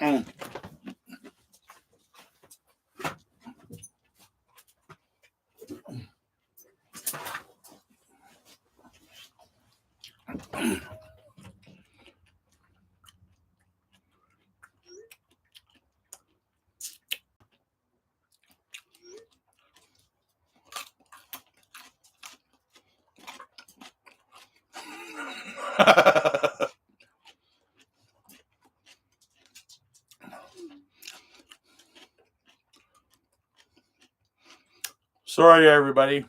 Mm. Sorry, everybody.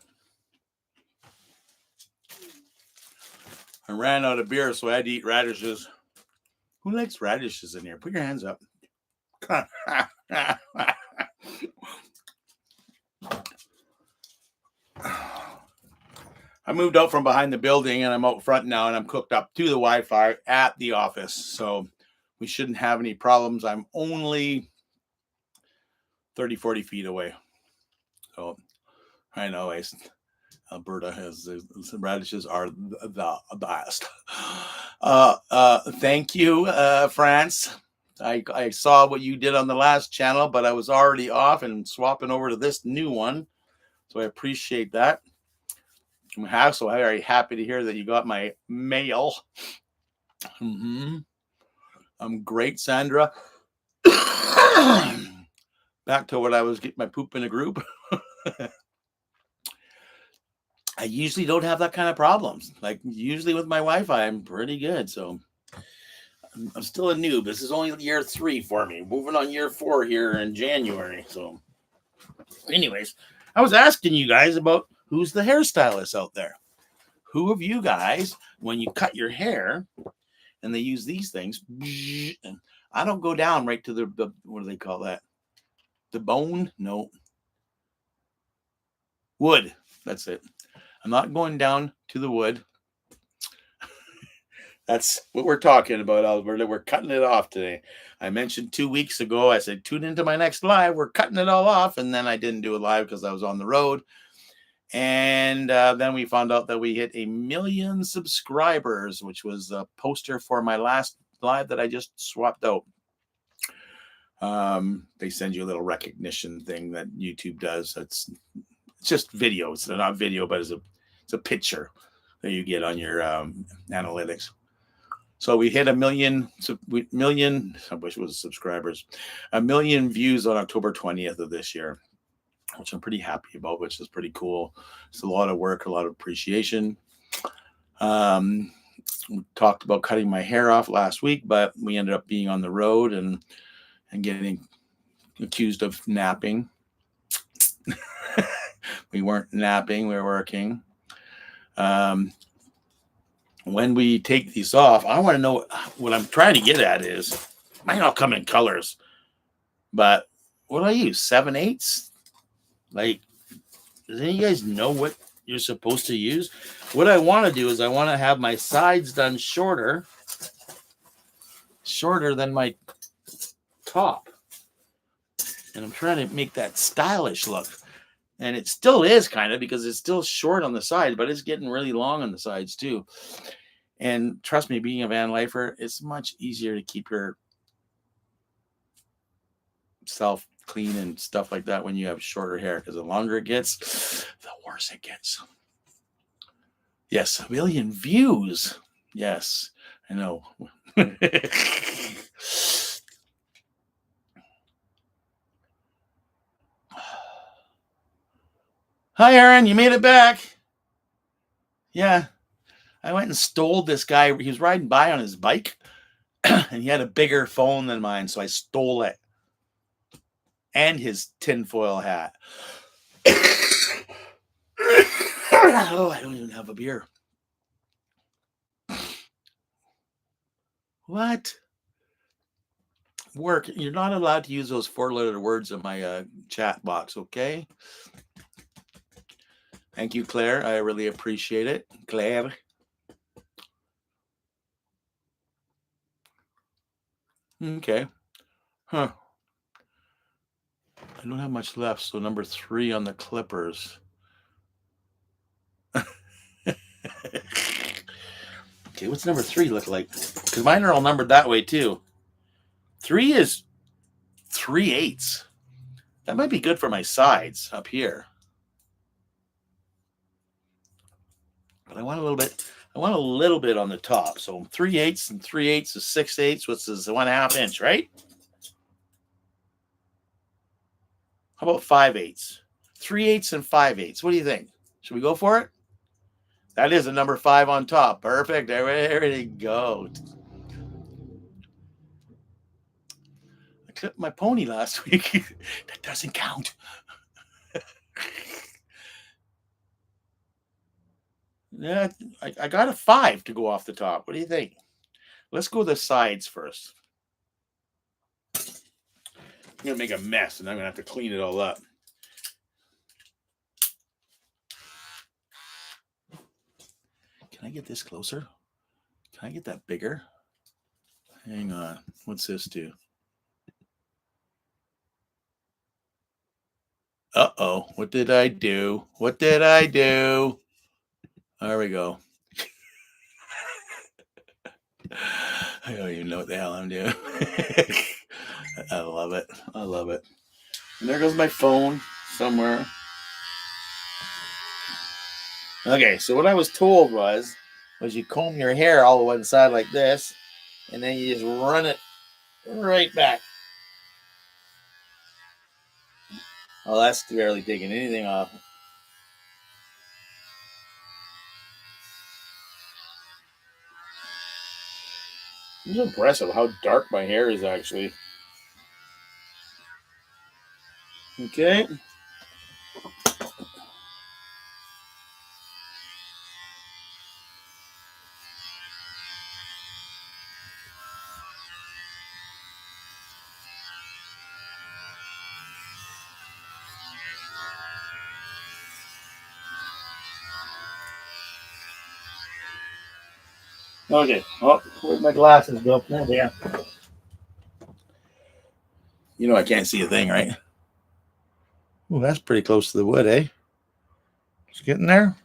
I ran out of beer, so I had to eat radishes. Who likes radishes in here? Put your hands up. I moved out from behind the building and I'm out front now, and I'm cooked up to the Wi-Fi at the office. So we shouldn't have any problems. I'm only 30, 40 feet away. So I know Alberta has the radishes are the best. Thank you, France. I saw what you did on the last channel, but I was already off and swapping over to this new one. So I appreciate that. I'm also very happy to hear that you got my mail. I'm great, Sandra. Back to what I was getting my poop in a group. I usually don't have that kind of problems. Like usually with my Wi-Fi, I'm pretty good. So I'm still a noob. This is only year 3 for me. Moving on year 4 here in January. So anyways, I was asking you guys about who's the hairstylist out there. Who of you guys, when you cut your hair and they use these things, and I don't go down right to the what do they call that? The bone? No. Wood. That's it. I'm not going down to the wood. That's what we're talking about, Alberta. We're cutting it off today. I mentioned 2 weeks ago, I said, tune into my next live. We're cutting it all off. And then I didn't do a live because I was on the road. And then we found out that we hit 1 million subscribers, which was a poster for my last live that I just swapped out. They send you a little recognition thing that YouTube does. It's just video. It's not video, but it's a picture that you get on your analytics. So we hit 1 million, I wish it was subscribers, 1 million views on October 20th of this year, which I'm pretty happy about, which is pretty cool. It's a lot of work, a lot of appreciation. We talked about cutting my hair off last week, but we ended up being on the road and getting accused of napping. We weren't napping, we were working. When we take these off, I want to know what I'm trying to get at is, might all come in colors, but what do I use? 7/8? Like, does any of you guys know what you're supposed to use? What I want to do is I want to have my sides done shorter than my top. And I'm trying to make that stylish look. And it still is kind of, because it's still short on the side, but it's getting really long on the sides too. And trust me, being a van lifer, it's much easier to keep your self clean and stuff like that when you have shorter hair, because the longer it gets, the worse it gets. Yes, 1 million views. Yes, I know. Hi, Aaron. You made it back. Yeah. I went and stole this guy. He was riding by on his bike, and he had a bigger phone than mine, so I stole it. And his tinfoil hat. Oh, I don't even have a beer. What? Work. You're not allowed to use those 4-letter words in my chat box, okay? Thank you, Claire. I really appreciate it. Claire. Okay. Huh. I don't have much left, so number 3 on the Clippers. Okay, what's number 3 look like? Because mine are all numbered that way too. 3 is 3/8. That might be good for my sides up here. But I want a little bit. I want a little bit on the top. So 3/8 and 3/8 is 6/8, which is 1.5 inch, right? How about 5/8? 3/8 and 5/8. What do you think? Should we go for it? That is a number 5 on top. Perfect. There we go. I clipped my pony last week. That doesn't count. Yeah, I got a 5 to go off the top. What do you think? Let's go the sides first. I'm going to make a mess, and I'm going to have to clean it all up. Can I get this closer? Can I get that bigger? Hang on. What's this do? Uh-oh. What did I do? What did I do? There we go. I don't even know what the hell I'm doing. I love it. I love it. And there goes my phone somewhere. Okay, so what I was told was you comb your hair all the one side like this, and then you just run it right back. Oh, that's barely taking anything off. It's impressive how dark my hair is, actually. Okay. Okay. Oh, where'd my glasses go? Oh, yeah. You know I can't see a thing, right? Oh, that's pretty close to the wood, eh? It's getting there.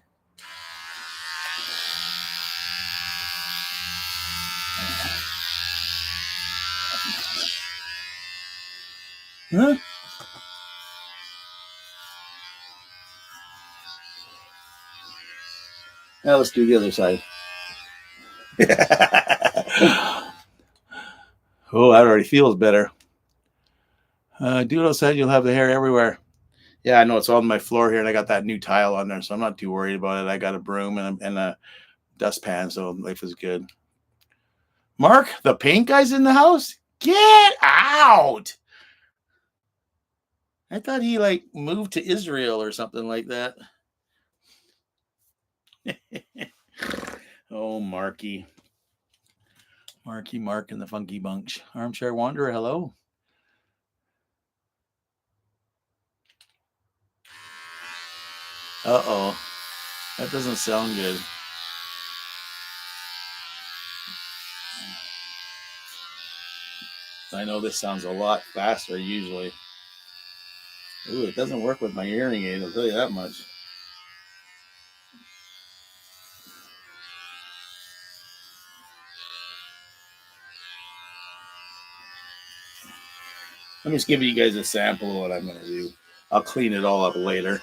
Huh? Now let's do the other side. Oh, that already feels better. Do it outside, you'll have the hair everywhere. Yeah, I know it's on my floor here, and I got that new tile on there, so I'm not too worried about it. I got a broom and a dustpan, so life is good. Mark, the paint guy's in the house? Get out! I thought he like moved to Israel or something like that. Oh, Marky. Mark and the Funky Bunch. Armchair Wanderer, hello. Uh-oh. That doesn't sound good. I know this sounds a lot faster usually. Ooh, it doesn't work with my hearing aid, I'll tell you that much. Let me just give you guys a sample of what I'm going to do. I'll clean it all up later.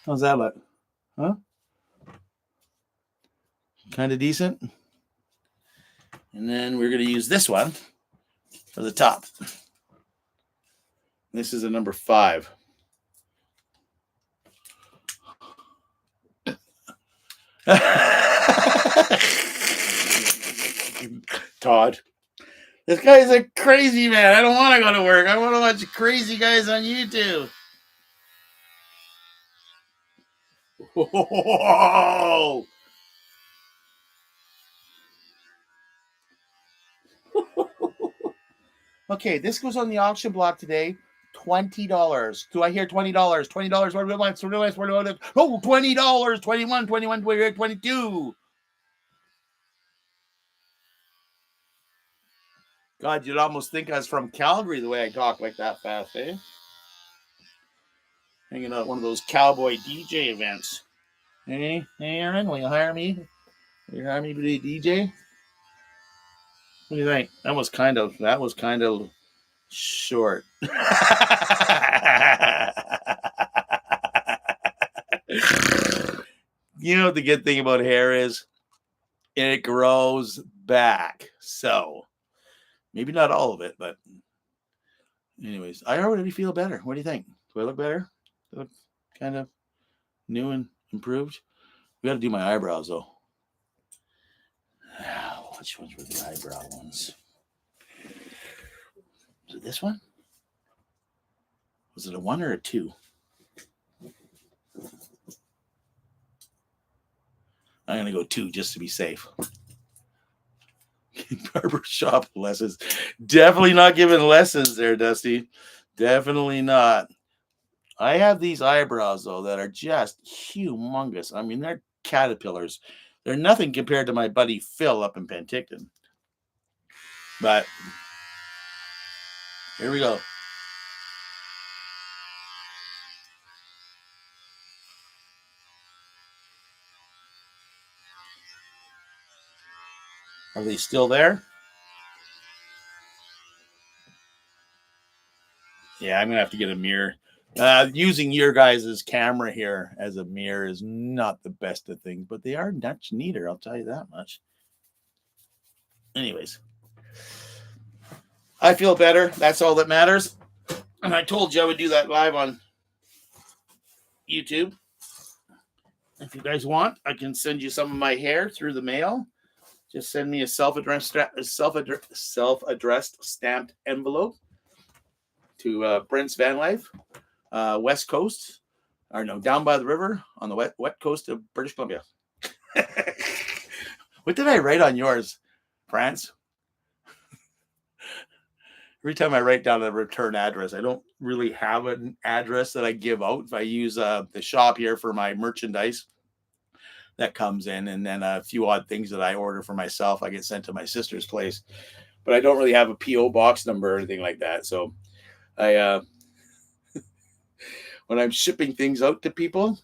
How's that look? Huh? Kind of decent. And then we're going to use this one for the top. This is a number 5. Todd. This guy's a crazy man. I don't want to go to work. I want to watch crazy guys on YouTube. Whoa. Okay, this goes on the auction block today. $20. Do I hear $20? $20. What do I want? Oh, $20. 21, 21, 22. God, you'd almost think I was from Calgary the way I talk like that fast, eh? Hanging out at one of those cowboy DJ events. Hey, Aaron, will you hire me? Will you hire me to be a DJ? What do you think? That was kind of short. You know what the good thing about hair is? It grows back. So maybe not all of it, but anyways, I already feel better. What do you think? Do I look better? Do I look kind of new and improved? We got to do my eyebrows though. Which ones were the eyebrow ones? Was it this one? Was it a 1 or a 2? I'm going to go 2 just to be safe. Barbershop lessons. Definitely not giving lessons there, Dusty. Definitely not. I have these eyebrows, though, that are just humongous. I mean, they're caterpillars. They're nothing compared to my buddy Phil up in Penticton. But here we go. Are they still there? Yeah, I'm going to have to get a mirror. Using your guys' camera here as a mirror is not the best of things, but they are much neater, I'll tell you that much. Anyways, I feel better. That's all that matters. And I told you I would do that live on YouTube. If you guys want, I can send you some of my hair through the mail. Just send me a self-addressed stamped envelope to Brent's Van Life, West Coast, or no, down by the river on the wet coast of British Columbia. What did I write on yours, France? Every time I write down a return address, I don't really have an address that I give out. If I use the shop here for my merchandise that comes in, and then a few odd things that I order for myself, I get sent to my sister's place. But I don't really have a PO box number or anything like that. So I, when I'm shipping things out to people,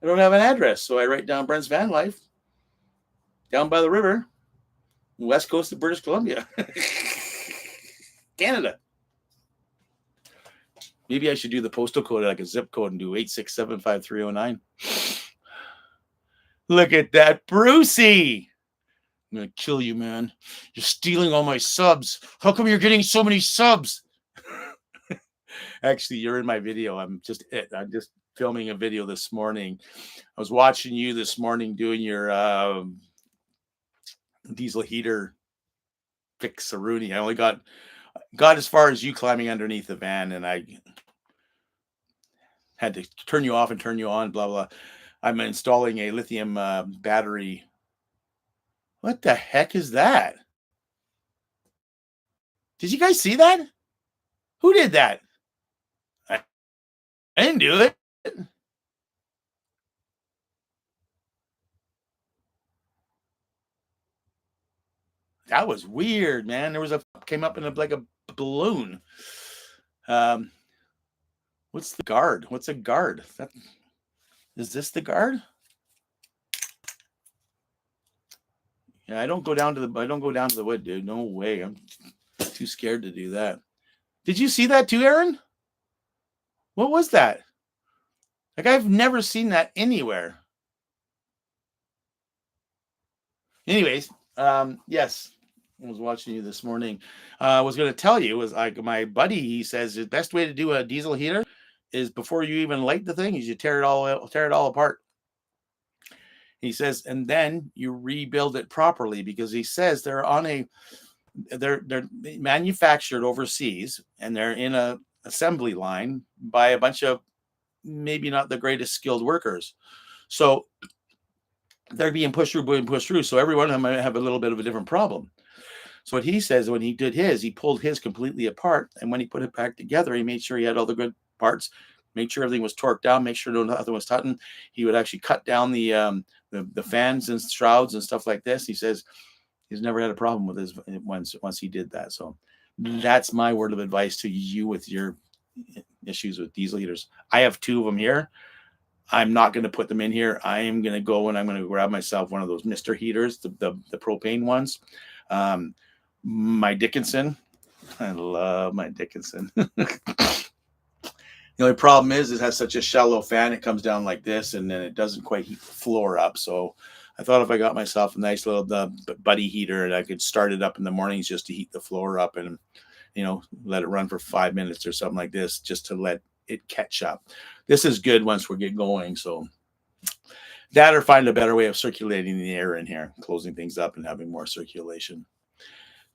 I don't have an address. So I write down Brent's Van Life, down by the river, west coast of British Columbia, Canada. Maybe I should do the postal code like a zip code and do 8675309. Look at that, Brucey. I'm going to kill you, man. You're stealing all my subs. How come you're getting so many subs? Actually, you're in my video. I'm just filming a video this morning. I was watching you this morning doing your diesel heater fix-a-rooney. I only got as far as you climbing underneath the van, and I had to turn you off and turn you on, blah, blah. I'm installing a lithium battery. What the heck is that? Did you guys see that? Who did that? I didn't do it. That was weird, man. There was came up in like a balloon. What's the guard? What's a guard? Is this the guard? Yeah, I don't go down to the wood, dude. No way. I'm too scared to do that. Did you see that too, Aaron? What was that? Like, I've never seen that anywhere. Anyways, yes, I was watching you this morning. I was going to tell you, was like my buddy, he says the best way to do a diesel heater is before you even light the thing is you tear it all apart. He says, and then you rebuild it properly, because he says they're manufactured overseas, and they're in a assembly line by a bunch of maybe not the greatest skilled workers. So they're being pushed through. So every one of them might have a little bit of a different problem. So what he says, when he did his, he pulled his completely apart. And when he put it back together, he made sure he had all the good parts, made sure everything was torqued down, make sure nothing was tightened. He would actually cut down the fans and shrouds and stuff like this. He says he's never had a problem with his once he did that. So that's my word of advice to you with your issues with diesel heaters. I have 2 of them here. I'm not going to put them in here. I am going to go and I'm going to grab myself one of those Mr. heaters, the propane ones. My Dickinson. I love my Dickinson. The only problem is it has such a shallow fan. It comes down like this, and then it doesn't quite heat the floor up. So I thought if I got myself a nice little buddy heater, and I could start it up in the mornings just to heat the floor up, and let it run for 5 minutes or something like this, just to let it catch up. This is good once we get going. So that, or find a better way of circulating the air in here, closing things up and having more circulation.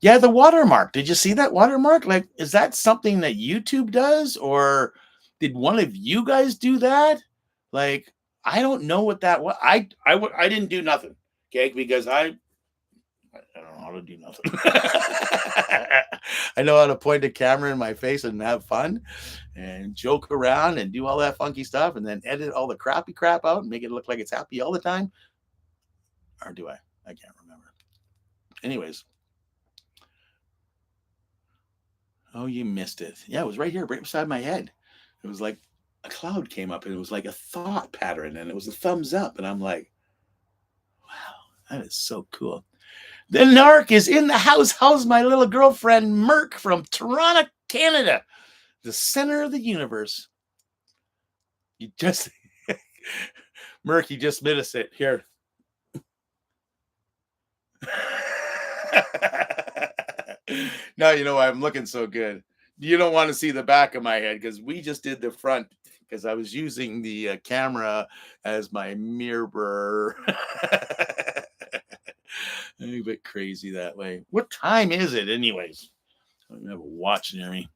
Yeah, the watermark. Did you see that watermark? Like, is that something that YouTube does, or did one of you guys do that? Like, I don't know what that was. I didn't do nothing, okay? Because I don't know how to do nothing. I know how to point a camera in my face and have fun and joke around and do all that funky stuff, and then edit all the crappy crap out and make it look like it's happy all the time. Or do I? I can't remember. Anyways. Oh, you missed it. Yeah, it was right here, right beside my head. It was like a cloud came up, and it was like a thought pattern, and it was a thumbs up. And I'm like, wow, that is so cool. The narc is in the house. How's my little girlfriend, Merc, from Toronto, Canada, the center of the universe? You just, Merc, you just missed it. Here. Now you know why I'm looking so good. You don't want to see the back of my head because we just did the front, because I was using the camera as my mirror. A bit crazy that way. What time is it, anyways? I don't have a watch near me.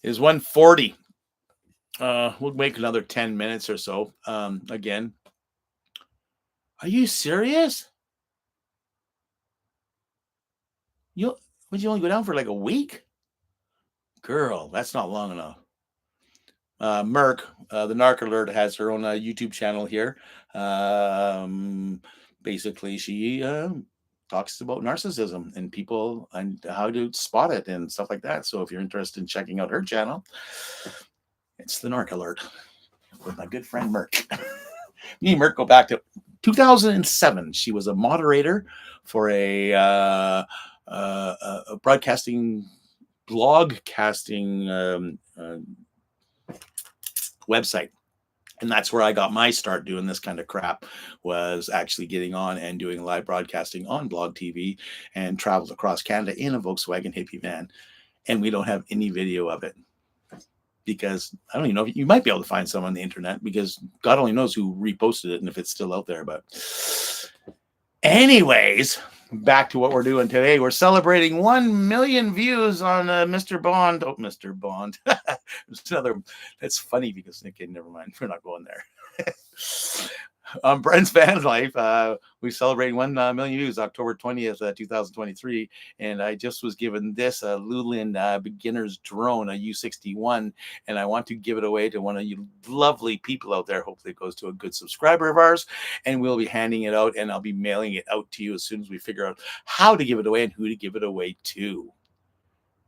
It's 1:40. We'll make another 10 minutes or so. Again, are you serious? Would you only go down for like a week? Girl, that's not long enough. Merc, the Narc Alert, has her own YouTube channel here. Basically, she talks about narcissism and people and how to spot it and stuff like that. So if you're interested in checking out her channel, it's the Narc Alert with my good friend Merc. Me and Merc go back to 2007. She was a moderator for a blog casting website. And that's where I got my start doing this kind of crap, was actually getting on and doing live broadcasting on Blog TV, and traveled across Canada in a Volkswagen hippie van. And we don't have any video of it because I don't even know if you might be able to find some on the internet, because God only knows who reposted it and if it's still out there. But anyways, back to what we're doing today. We're celebrating 1 million views on Mr. Bond. Oh, Mr. Bond. That's funny because, okay, never mind. We're not going there. On Brent's Van Life, we celebrating 1 million views October 20th, 2023. And I just was given this Lulin beginner's drone, a U61, and I want to give it away to one of you lovely people out there. Hopefully it goes to a good subscriber of ours, and we'll be handing it out, and I'll be mailing it out to you as soon as we figure out how to give it away and who to give it away to.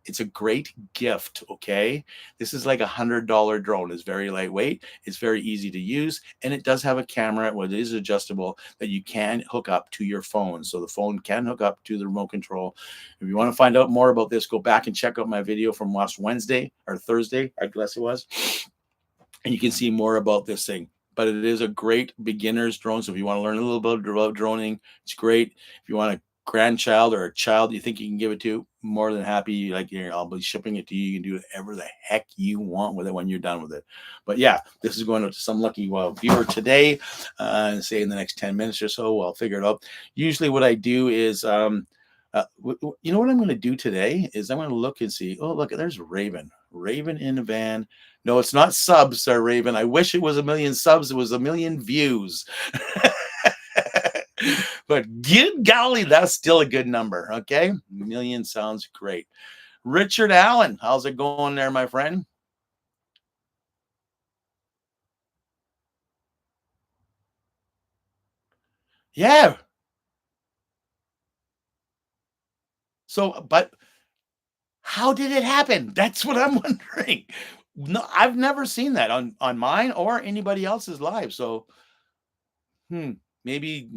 It's a great gift, okay? This is like $100 drone. It's very lightweight. It's very easy to use, and it does have a camera, well, it is adjustable, that you can hook up to your phone. So the phone can hook up to the remote control. If you want to find out more about this, go back and check out my video from last Wednesday or Thursday, I guess it was, and you can see more about this thing. But it is a great beginner's drone. So if you want to learn a little bit about droning, it's great. If you want a grandchild or a child you think you can give it to, more than happy. Like, I'll be shipping it to you. You can do whatever the heck you want with it when you're done with it. But yeah, this is going out to some lucky viewer today. Say in the next 10 minutes or so, I'll figure it out. Usually what I do is, you know what I'm going to do today is I'm going to look and see. Oh, look, there's Raven in a van. No, it's not subs, sir, Raven. I wish it was 1 million subs. It was 1 million views. But good golly, that's still a good number. Okay, 1 million sounds great. Richard Allen, how's it going there, my friend? Yeah. So, but how did it happen? That's what I'm wondering. No, I've never seen that on mine or anybody else's live. So, maybe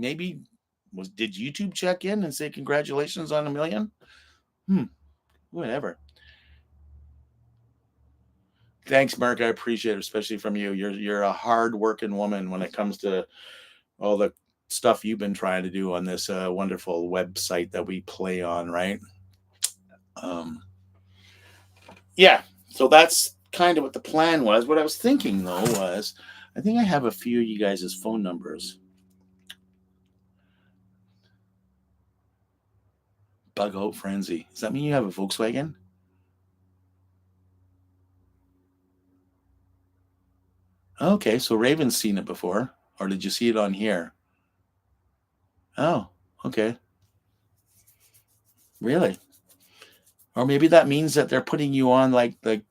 did YouTube check in and say congratulations on 1 million? Whatever. Thanks, Mark. I appreciate it, especially from you. You're a hard working woman when it comes to all the stuff you've been trying to do on this wonderful website that we play on, right? Um, yeah. So that's kind of what the plan was. What I was thinking though was, I think I have a few of you guys' phone numbers. Bug out frenzy. Does that mean you have a Volkswagen? Okay, so Raven's seen it before, or did you see it on here? Oh, okay, really? Or maybe that means that they're putting you on like the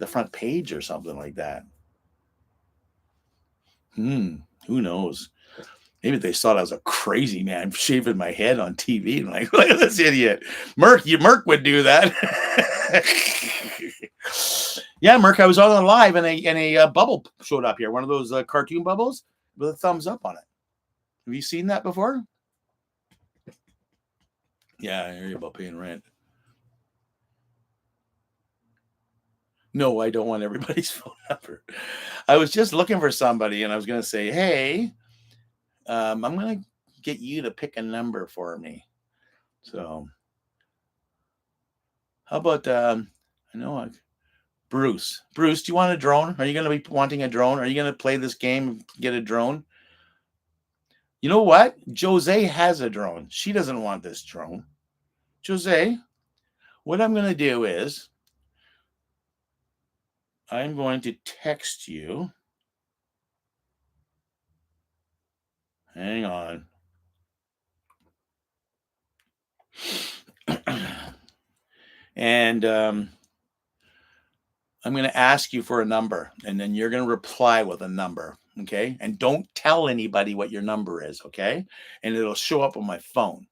front page or something like that. Who knows? Maybe they thought I was a crazy man shaving my head on TV. And like, look at this idiot. Merc would do that. Yeah, Merc, I was on live and a bubble showed up here. One of those cartoon bubbles with a thumbs up on it. Have you seen that before? Yeah, I hear you about paying rent. No, I don't want everybody's phone number. I was just looking for somebody and I was going to say, hey, I'm going to get you to pick a number for me. So, how about, I know, Bruce. Bruce, do you want a drone? Are you going to be wanting a drone? Are you going to play this game and get a drone? You know what? Jose has a drone. She doesn't want this drone. Jose, what I'm going to do is I'm going to text you. Hang on. And I'm going to ask you for a number, and then you're going to reply with a number. Okay. And don't tell anybody what your number is. Okay. And it'll show up on my phone.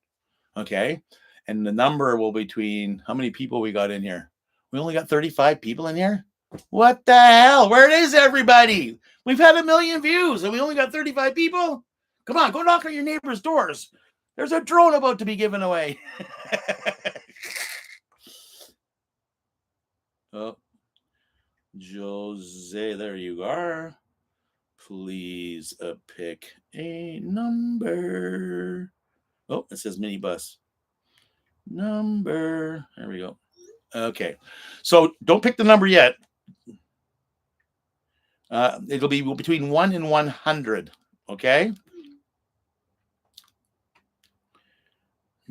Okay. And the number will between how many people we got in here? We only got 35 people in here. What the hell? Where is everybody? We've had 1,000,000 views and we only got 35 people. Come on, go knock on your neighbor's doors. There's a drone about to be given away. Oh, Jose, there you are. Please pick a number. Oh, it says minibus. Number. There we go. Okay. So don't pick the number yet. It'll be between 1 and 100. Okay.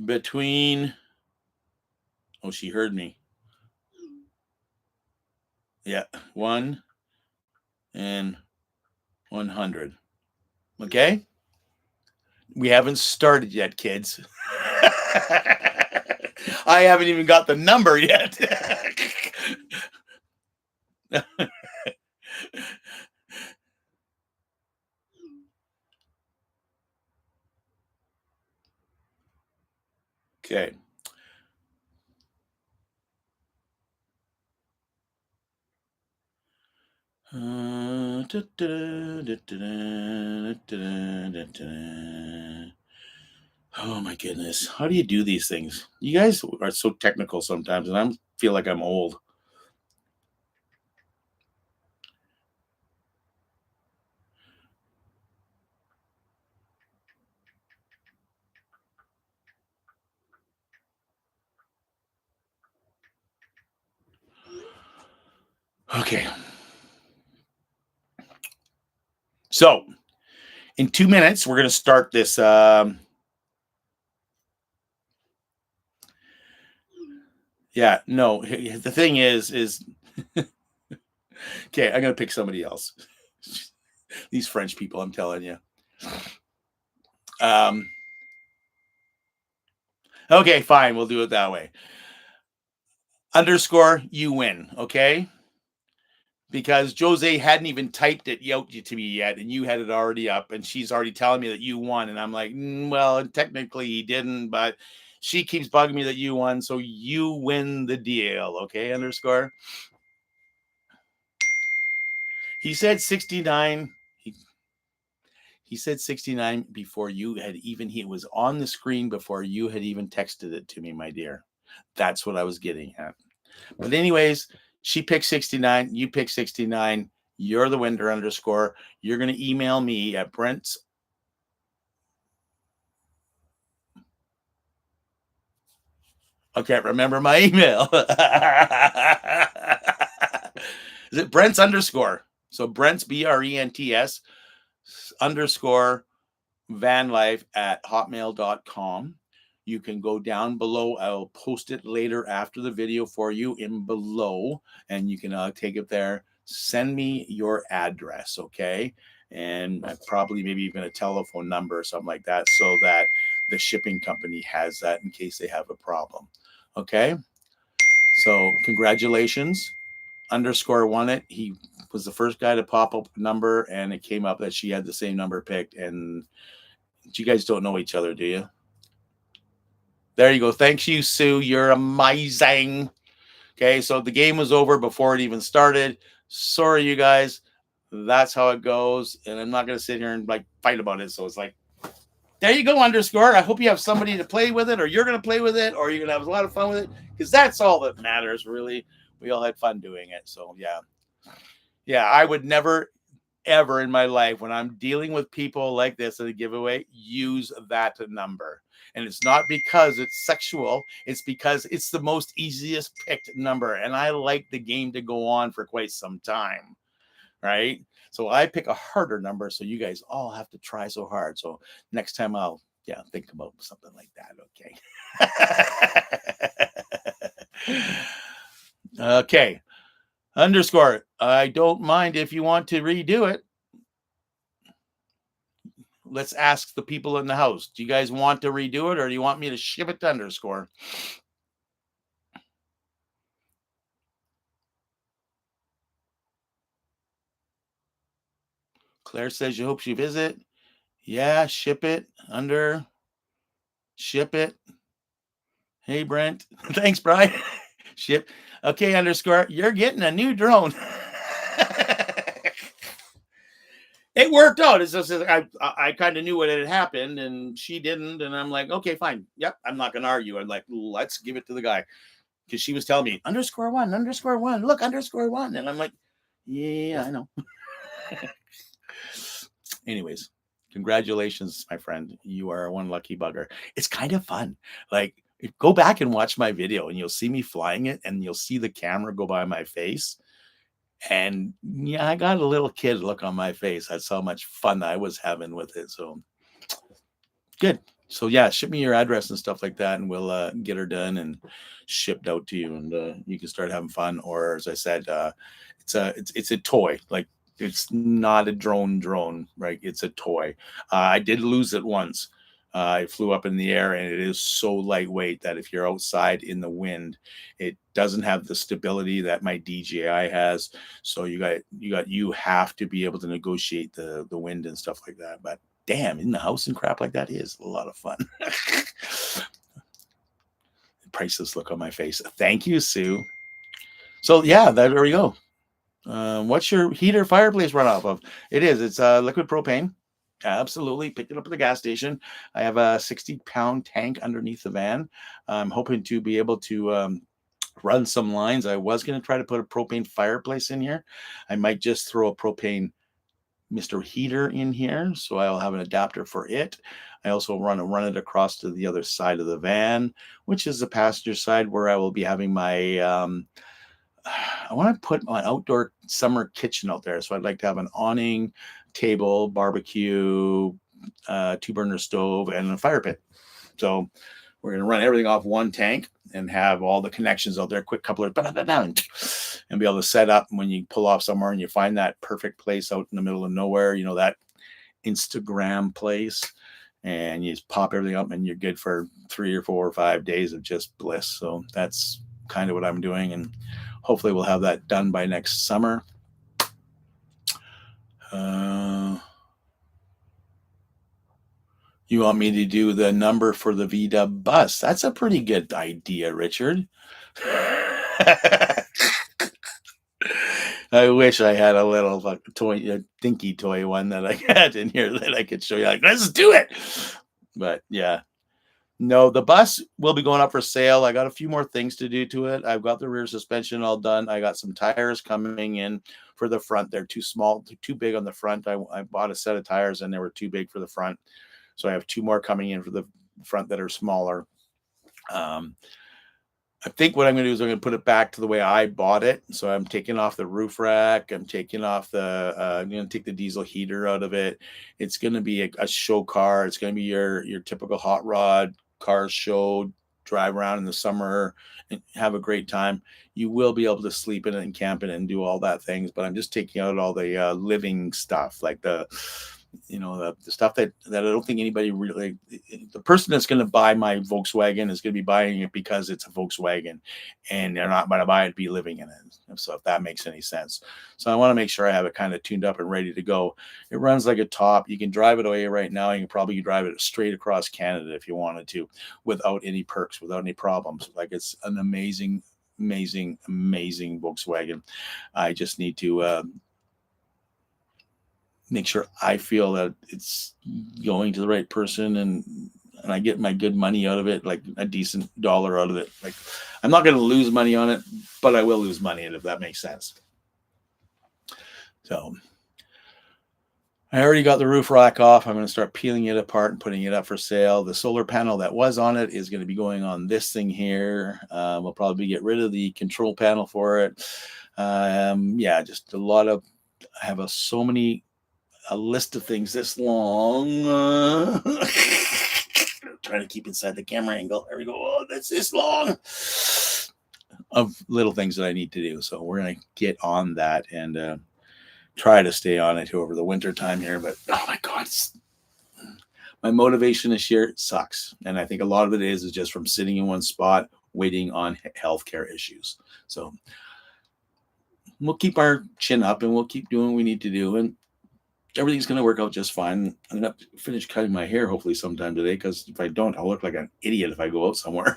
Between. Oh, she heard me. Yeah. 1 and 100. Okay. We haven't started yet, kids. I haven't even got the number yet. Okay. Oh my goodness. How do you do these things? You guys are so technical sometimes, and I feel like I'm old. Okay. So, in 2 minutes, we're going to start this. Yeah, no. The thing is, okay, I'm going to pick somebody else. These French people, I'm telling you. Um, okay, fine. We'll do it that way. Underscore, you win. Okay. Because Jose hadn't even typed it out to me yet, and you had it already up, and she's already telling me that you won, and I'm like, well, technically he didn't, but she keeps bugging me that you won, so you win the deal, okay? Underscore. He said 69. He said 69 before you had even. He was on the screen before you had even texted it to me, my dear. That's what I was getting at. But anyways, she picked 69. You picked 69. You're the winner underscore. You're going to email me at Brent's. I can't remember my email. Is it Brent's underscore? So Brent's BRENTS underscore vanlife@hotmail.com. You can go down below. I'll post it later after the video for you in below, and you can take it there. Send me your address, okay? And probably maybe even a telephone number or something like that, so that the shipping company has that in case they have a problem. Okay? So congratulations. Underscore won it. He was the first guy to pop up a number, and it came up that she had the same number picked. And you guys don't know each other, do you? There you go. Thanks you, Sue. You're amazing. Okay, so the game was over before it even started. Sorry, you guys. That's how it goes. And I'm not going to sit here and like fight about it. So it's like, there you go, underscore. I hope you have somebody to play with it, or you're going to play with it, or you're going to have a lot of fun with it, because that's all that matters, really. We all had fun doing it. So, yeah. Yeah, I would never, ever in my life, when I'm dealing with people like this at a giveaway, use that number. And it's not because it's sexual. It's because it's the most easiest picked number. And I like the game to go on for quite some time. Right? So I pick a harder number, so you guys all have to try so hard. So next time I'll think about something like that. Okay. Okay. Underscore. I don't mind if you want to redo it. Let's ask the people in the house. Do you guys want to redo it, or do you want me to ship it to underscore? Claire says you hope she visit. Yeah, ship it. Ship it. Hey, Brent. Thanks, Brian. Ship. Okay, underscore. You're getting a new drone. It worked out. It's just I kind of knew what had happened, and she didn't. And I'm like, okay, fine. Yep, I'm not going to argue. I'm like, let's give it to the guy. Because she was telling me, underscore one. Look, underscore one. And I'm like, yeah, I know. Anyways, congratulations, my friend. You are one lucky bugger. It's kind of fun. Like, go back and watch my video, and you'll see me flying it, and you'll see the camera go by my face. And yeah, I got a little kid look on my face. That's how much fun I was having with it. So good. So yeah, ship me your address and stuff like that, and we'll get her done and shipped out to you, and you can start having fun. Or as I said, it's a toy. Like, it's not a drone, right? It's a toy. I did lose it once. It flew up in the air, and it is so lightweight that if you're outside in the wind, it doesn't have the stability that my DJI has. So you have to be able to negotiate the wind and stuff like that. But damn, in the house and crap like that is a lot of fun. Priceless look on my face. Thank you, Sue. So yeah, there we go. What's your heater fireplace run off of? It's liquid propane. Absolutely. Picked it up at the gas station. I have a 60-pound tank underneath the van. I'm hoping to be able to run some lines. I was going to try to put a propane fireplace in here. I might just throw a propane Mr. Heater in here, so I'll have an adapter for it. I also run it across to the other side of the van, which is the passenger side, where I will be having my I want to put my outdoor summer kitchen out there. So I'd like to have an awning, table, barbecue, 2-burner stove, and a fire pit. So we're going to run everything off one tank and have all the connections out there, quick couplers, and be able to set up when you pull off somewhere and you find that perfect place out in the middle of nowhere, that Instagram place, and you just pop everything up and you're good for 3 or 4 or 5 days of just bliss. So that's kind of what I'm doing, and hopefully we'll have that done by next summer. You want me to do the number for the VW bus? That's a pretty good idea, Richard. I wish I had a little toy, a dinky toy one that I had in here that I could show you. Like, let's do it. But yeah, No, the bus will be going up for sale. I got a few more things to do to it. I've got the rear suspension all done. I got some tires coming in for the front. They're too small, too big on the front. I bought a set of tires and they were too big for the front. So I have two more coming in for the front that are smaller. I think what I'm going to do is I'm going to put it back to the way I bought it. So I'm taking off the roof rack. I'm taking off I'm going to take the diesel heater out of it. It's going to be a show car. It's going to be your typical hot rod car show, drive around in the summer and have a great time. You will be able to sleep in it and camp in it and do all that things. But I'm just taking out all the living stuff, like the stuff that I don't think anybody really, the person that's going to buy my Volkswagen is going to be buying it because it's a Volkswagen and they're not going to buy it to be living in it. So if that makes any sense. So I want to make sure I have it kind of tuned up and ready to go. It runs like a top. You can drive it away right now. You can probably drive it straight across Canada if you wanted to, without any perks, without any problems. Like, it's an amazing Volkswagen. I just need to make sure I feel that it's going to the right person and I get my good money out of it, like a decent dollar out of it. Like, I'm not going to lose money on it, but I will lose money in it, if that makes sense. So I already got the roof rack off. I'm going to start peeling it apart and putting it up for sale. The solar panel that was on it is going to be going on this thing here. We'll probably get rid of the control panel for it. Yeah, just a lot of, I have a list of things this long. Trying to keep inside the camera angle. There we go. Oh, that's this long of little things that I need to do. So we're going to get on that and try to stay on it over the winter time here. But oh my God, my motivation this year sucks. And I think a lot of it is just from sitting in one spot waiting on healthcare issues. So we'll keep our chin up and we'll keep doing what we need to do. And everything's going to work out just fine. I'm going to finish cutting my hair hopefully sometime today, because if I don't, I'll look like an idiot if I go out somewhere.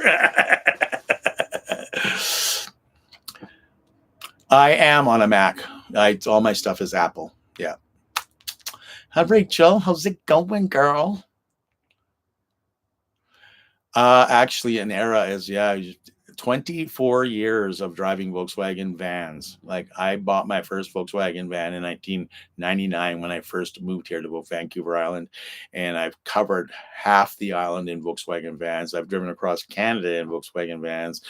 I am on a Mac. All my stuff is Apple. Yeah. Hi, Rachel. How's it going, girl? Actually, an era is, 24 years of driving Volkswagen vans. Like, I bought my first Volkswagen van in 1999 when I first moved here to Vancouver Island, and I've covered half the island in Volkswagen vans. I've driven across Canada in Volkswagen vans,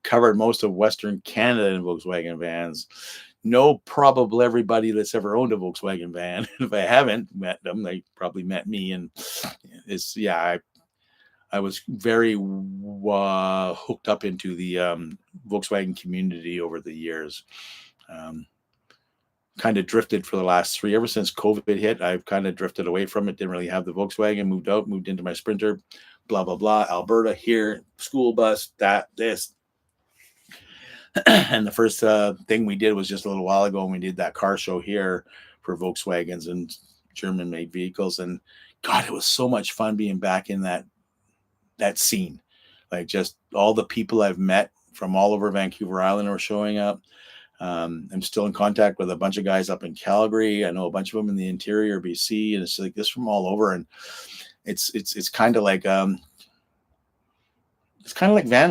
covered most of Western Canada in Volkswagen vans. Know probably everybody that's ever owned a Volkswagen van. If I haven't met them, they probably met me. And I was very hooked up into the Volkswagen community over the years. Kind of drifted for the last ever since COVID hit. I've kind of drifted away from it. Didn't really have the Volkswagen. Moved into my Sprinter. Blah blah blah. Alberta here, school bus. This. And the first thing we did was just a little while ago, when we did that car show here for Volkswagens and German-made vehicles. And God, it was so much fun being back in that scene. Like, just all the people I've met from all over Vancouver Island were showing up. I'm still in contact with a bunch of guys up in Calgary. I know a bunch of them in the interior BC, and it's like this from all over. And it's kind of like van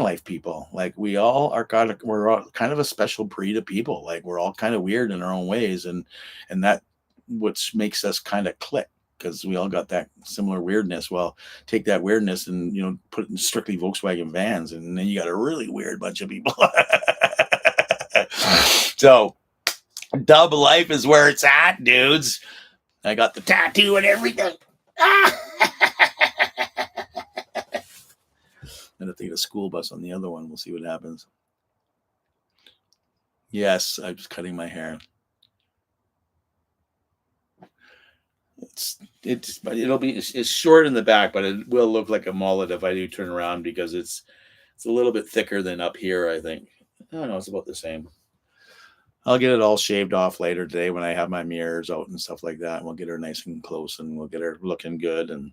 life people. Like, we're all kind of a special breed of people. Like, we're all kind of weird in our own ways, and that what makes us kind of click, because we all got that similar weirdness. Well, take that weirdness and put it in strictly Volkswagen vans, and then you got a really weird bunch of people. So dub life is where it's at, dudes. I got the tattoo and everything. I'm gonna take a school bus on the other one. We'll see what happens. Yes, I'm just cutting my hair. It's short in the back, but it will look like a mullet if I do turn around, because it's a little bit thicker than up here, I think. I don't know, it's about the same. I'll get it all shaved off later today when I have my mirrors out and stuff like that. And we'll get her nice and close, and we'll get her looking good. And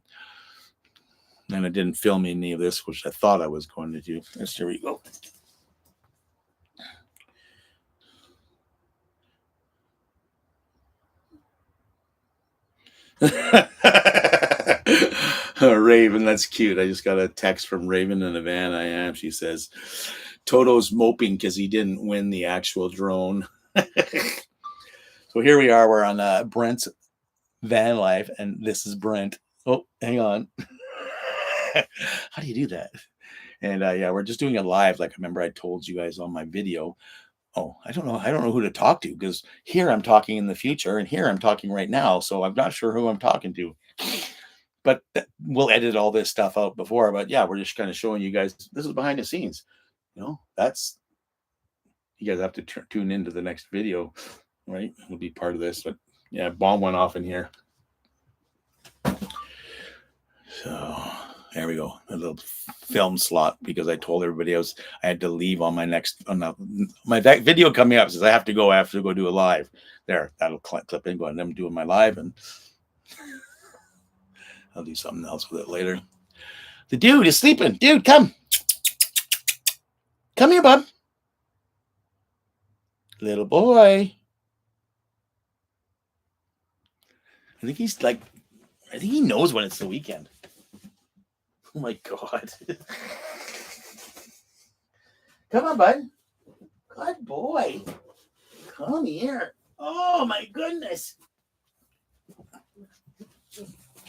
I didn't film any of this, which I thought I was going to do. Here we go. Raven, that's cute. I just got a text from Raven in the van I am. She says, Toto's moping because he didn't win the actual drone. So here we are. We're on Brent's van life, and this is Brent. Oh, hang on. How do you do that? And yeah, we're just doing it live. Like, I remember I told you guys on my video. Oh, I don't know who to talk to, because here I'm talking in the future and here I'm talking right now. So I'm not sure who I'm talking to. But we'll edit all this stuff out before. But yeah, we're just kind of showing you guys, this is behind the scenes. That's, you guys have to tune into the next video, right? It'll be part of this. But yeah, bomb went off in here. So there we go. A little film slot, because I told everybody I had to leave on my next, my video coming up says I have to go do a live. There, that'll clip in, going, I'm doing my live, and I'll do something else with it later. The dude is sleeping. Dude, come. Come here, bud. Little boy. I think he knows when it's the weekend. Oh my God. Come on, bud. Good boy. Come here. Oh my goodness.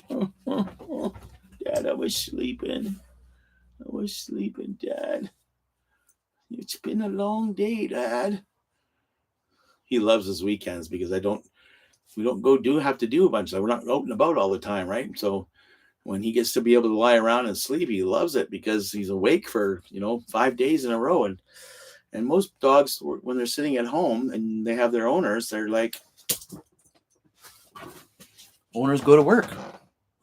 Dad, I was sleeping. Dad. It's been a long day, Dad. He loves his weekends because we don't have to do a bunch. We're not out and about all the time, right? So when he gets to be able to lie around and sleep, he loves it because he's awake for 5 days in a row. And most dogs, when they're sitting at home and they have their owners, they're like, owners go to work,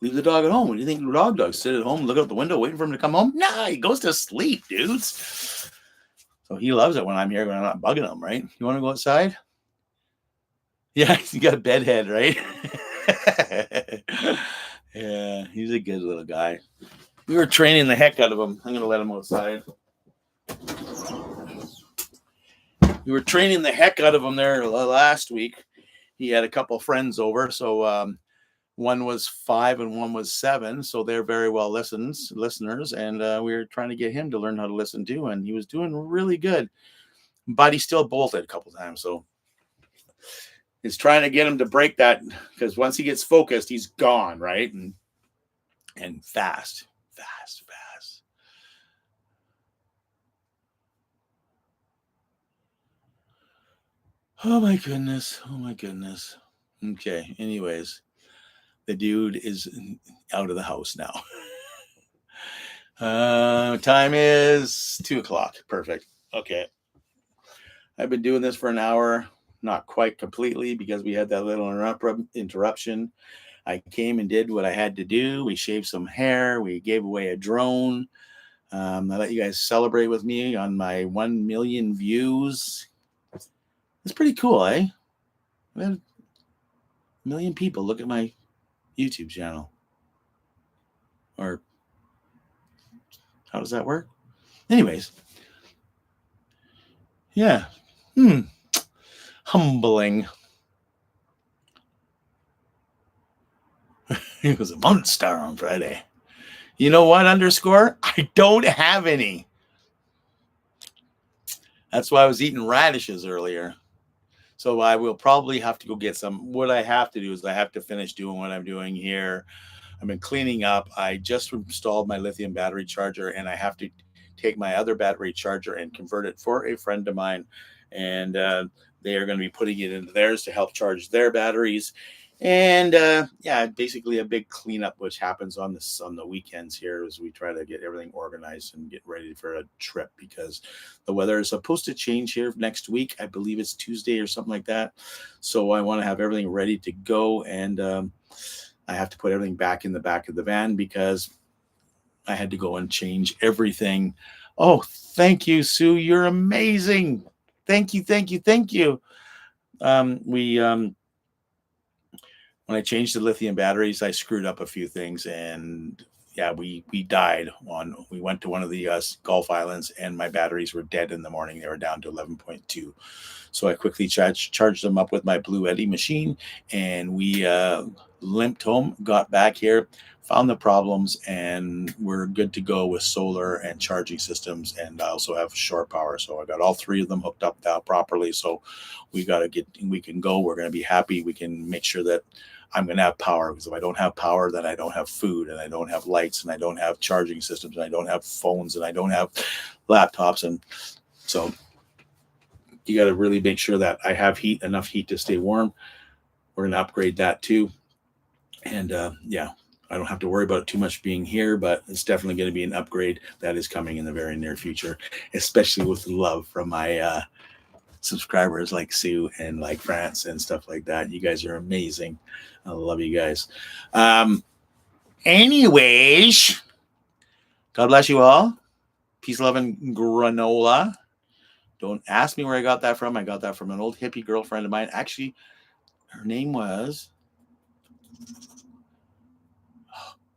leave the dog at home. What do you think the dogs sit at home, look out the window, waiting for him to come home? Nah, he goes to sleep, dudes. So he loves it when I'm here, when I'm not bugging him, right? You want to go outside? Yeah, you got a bedhead, right? Yeah, he's a good little guy. We were training the heck out of him. I'm going to let him outside. We were training the heck out of him there last week. He had a couple friends over. So one was 5 and one was 7. So they're very well listeners. And we were trying to get him to learn how to listen too. And he was doing really good. But he still bolted a couple times. So it's trying to get him to break that, because once he gets focused, he's gone, right? And fast. Oh my goodness. Okay. Anyways, the dude is out of the house now. Time is 2:00. Perfect. Okay. I've been doing this for an hour. Not quite completely, because we had that little interruption. I came and did what I had to do. We shaved some hair. We gave away a drone. I let you guys celebrate with me on my 1 million views. It's pretty cool, eh? We had 1 million people look at my YouTube channel. Or how does that work? Anyways. Yeah. Humbling. It was a monster on Friday. You know what, underscore? I don't have any. That's why I was eating radishes earlier. So I will probably have to go get some. What I have to do is I have to finish doing what I'm doing here. I've been cleaning up. I just installed my lithium battery charger, and I have to take my other battery charger and convert it for a friend of mine. And they are going to be putting it into theirs to help charge their batteries. And yeah, basically a big cleanup, which happens on the weekends here, as we try to get everything organized and get ready for a trip, because the weather is supposed to change here next week. I believe it's Tuesday or something like that. So I want to have everything ready to go, and I have to put everything back in the back of the van because I had to go and change everything. Oh, thank you, Sue. You're amazing. Thank you. When I changed the lithium batteries, I screwed up a few things, and yeah, we died we went to one of the Gulf Islands, and my batteries were dead in the morning. They were down to 11.2. So I quickly charged them up with my Blue Eddy machine, and we limped home, got back here found the problems, and we're good to go with solar and charging systems. And I also have shore power, so I got all three of them hooked up now properly. So we can go. We're going to be happy. We can make sure that I'm going to have power, because if I don't have power, then I don't have food, and I don't have lights, and I don't have charging systems, and I don't have phones, and I don't have laptops. And so you got to really make sure that I have enough heat to stay warm. We're going to upgrade that too. And yeah, I don't have to worry about it too much being here, but it's definitely going to be an upgrade that is coming in the very near future, especially with love from my subscribers like Sue and like France and stuff like that. You guys are amazing. I love you guys. Anyways, God bless you all. Peace, love, and granola. Don't ask me where I got that from. I got that from an old hippie girlfriend of mine. Actually, her name was...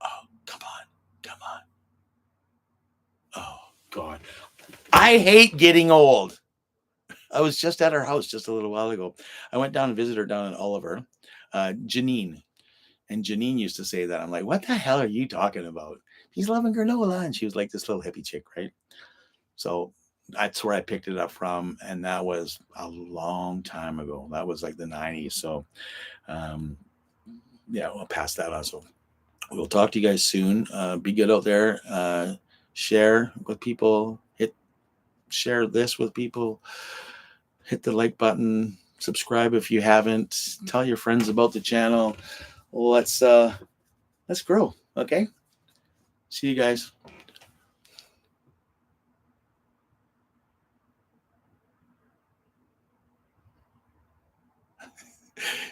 Oh, come on. Oh, God. I hate getting old. I was just at her house just a little while ago. I went down and visited her down in Oliver. Janine. And Janine used to say that. I'm like, what the hell are you talking about? He's loving granola. And she was like this little hippie chick, right? So that's where I picked it up from. And that was a long time ago. That was like the 90s. So, yeah, we'll pass that on. So we'll talk to you guys soon. Be good out there. Share with people. Share this with people. Hit the like button. Subscribe if you haven't. Tell your friends about the channel. Let's grow. Okay. See you guys.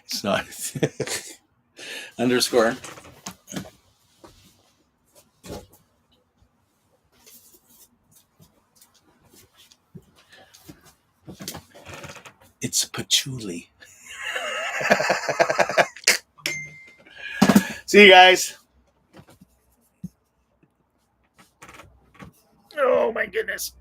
It's not underscore. It's patchouli. See you guys. Oh my goodness.